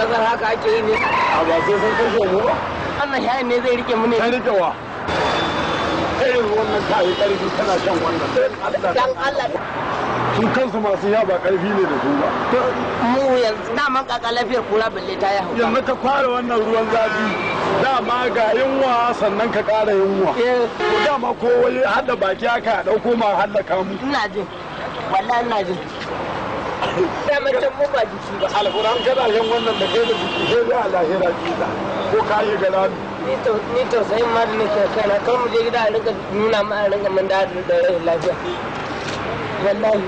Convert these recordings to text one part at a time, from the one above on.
kasar haka ake yi ne. A ba sai sun kashe mu ba. Wannan shayin ne zai rike mu ne. Kai rike wa. Irin wannan ta yi ƙarfi tana shan wannan. Dan Allah. Su kansu masu yaba ƙarfi ne da su ba. Mu yanzu daman kaka lafiyar kura balle ta yi hauka. Yanzu ka fara wannan ruwan zafi dama ga yunwa sannan ka ƙara yunwa. Ko dama ko wani hada baki aka ɗauko ma hallaka mu. Ina jin. Wallahi ina jin. Dama can mu ba jiki ba. Alƙur'an kana yin wannan da kai da jiki sai dai a lahira kila. Ko ka yi gara ni tausayin ma da nake kaina kar mu je gida a rinka nuna ma a rinka min da rashin lafiya. Wallahi.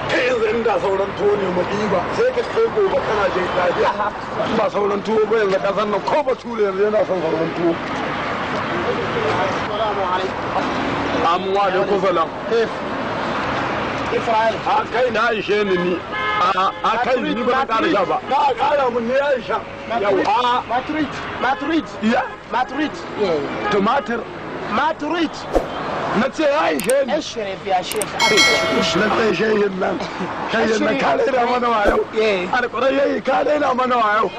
Kai yanzu inda sauran tuwo ne mu ɗiba sai ka kai gobe kana jin lafiya. Ba sauran tuwo ba yanzu ƙasar nan ko ba ture yanzu yana son sauran tuwo. Assalamu alaikum. Amuwa da kusalam. Israel. A kai na ishe ni. A kai ni ba na ƙara sha ba. Na a ƙara mun ne ya isha. Yau a. Maturit. Ya. Maturit. Tumatir. Maturit. Na ce ya ishe ni. Ashraf ya shekh. Na ce shehin nan. Shehin nan ka daina mana wayo. Alƙurai yayi ka daina mana wayo.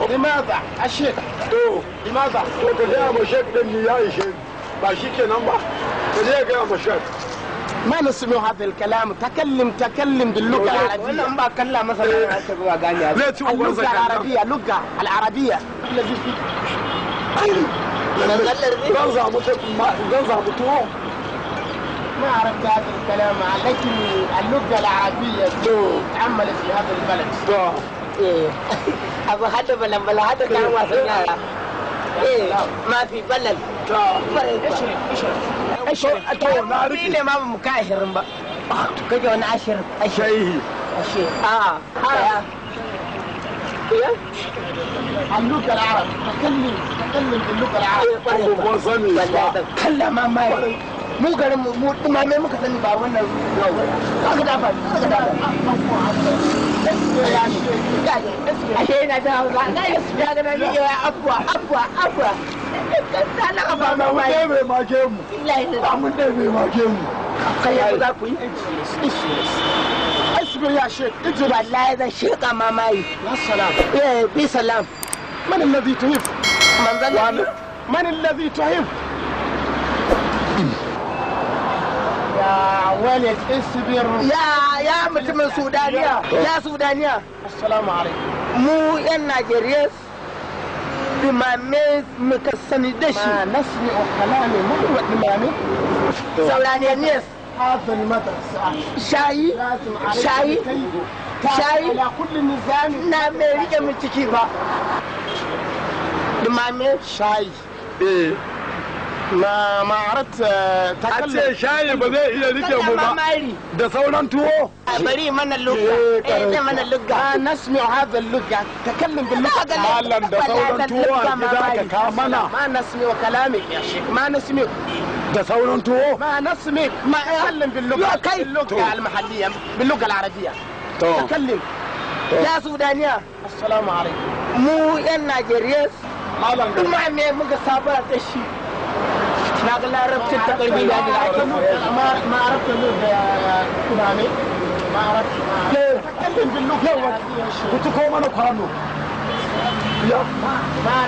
Limaza? Ashek. To. Limaza? To ka gaya ma shek ɗin ni ya ishe ni. Ba shi kenan ba. Ka je gaya ma shek. ما نسمع هذا الكلام تكلم باللغة العربية ولا ما كلام مثلا اللغة العربية اللغة العربية الذي ما عرفت هذا الكلام لكن اللغة العربية تعمل في هذا البلد أبو هذا بلا هذا كان واصلنا ما في بلد اشرف ne ma mu kai ashirin ba kake wani ashirin اللغة العرب تكلم باللغة العربية كلم ما mu garin mu dumame muka sani ba wannan kaga da fa ashe ina da hausa na ya ga na ni ya afwa kana ka ba ma mai bai make mu mun dai bai make mu kai ya za ku yi asbe ya shek ije wallahi zan sheka mamayi assalam bi salam man alladhi tuhib man alladhi tuhib يا ولد اصبر يا mutumin Sudaniya ya Sudaniya assalamu alaikum mu yan Najeriya dumame muka sani da shi ma nasmi wa kalami mu wa dumame saurani ne هذا المدرسة شاي على كل نظام نعم رجع من تكيبا dumame شاي ما عرفت تكلم أنت شاي بدأ إلى رجع مما ده سولان توه بري من اللغة إيه من اللغة نسمع هذا اللغة تكلم باللغة معلم ده سولان توه كذاك كامنا ما نسمع كلامك يا شيخ ما نسمع ده سولان توه ما نسمع ما أتكلم باللغة المحلية باللغة العربية تكلم يا سودانيا السلام عليكم مو يا نيجيريا ما ممكن صابر تشي na ga larabcin ta ƙarfi da ake ma arabta lugha ya kuname ma arabta kallin bin lugha ku tuko mana kwano ya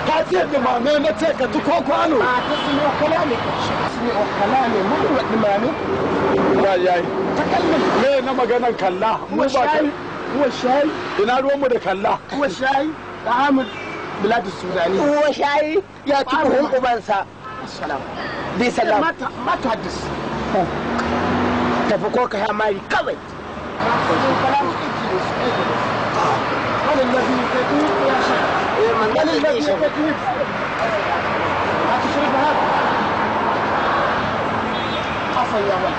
ka ce da mame na ce ka tuko kwano ma tasmi wa kalami mun wa dimami ya yayi takallim me na maganan kalla mu ba kai huwa shayi ina ruwan mu da kalla huwa shayi ta'amul bilad as-sudani huwa shayi ya tukuhun ubansa السلام دي سلام ما تحدث تفكوك يا مالي كوي من الذي يكذب يا شيخ من الذي يكذب ما تشرب هذا حصل يا ولد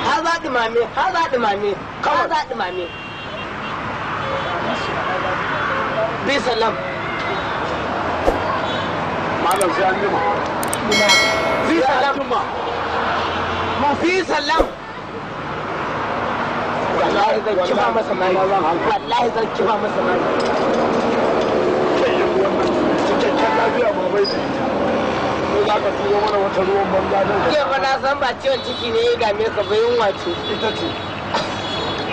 هذا دمامي هذا دمامي دي سلام معلم سي أنجمة في سلام ما في سلام والله إذا كفى ما سمعني والله إذا كفى ما سمعني ke fa na san ba ciwon ciki ne ya dame ka ba yunwa ce ita ce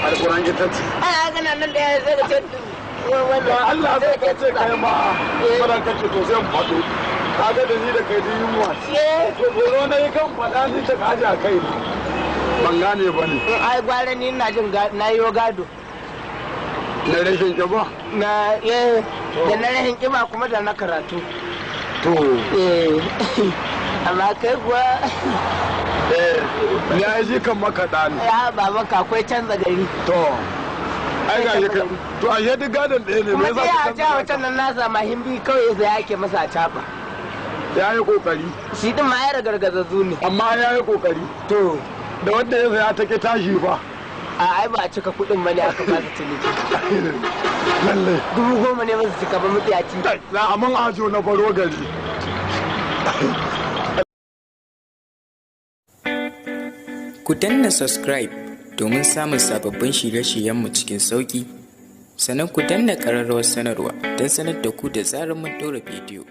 alƙur'an ita ce ai haka nan da ya zai ce Allah zai ka ce kai ma fara kace to sai mu faɗo kaga da ni da kai din yunwa to goro na yi kan faɗa ni ta kaji a kai ban gane ba ne ai gwara ni ina jin na yi gado na rashin kiba na da na rashin kiba kuma da na karatu to amma kai kuwa ya yi kan makaɗa ne ya ba maka akwai canza gari to ai ga yi kai to a yadda gadon ɗaya ne kuma sai a ca wancan nan nasa mahimbi kawai sai ake masa a caba ya yi kokari shi din ma ya ragargazazzu ne amma ya yi kokari to da wanda ya saya take tashi ba a ai ba a cika kuɗin bane aka ba su ciniki lalle 10,000 ne ba su cika ba mutiyaci za a mun ajo na baro gari ku danna subscribe domin samun sababbin shirye-shiryenmu cikin sauƙi sannan ku danna ƙararrawar sanarwa don sanar da ku da zarar mun ɗora bidiyo.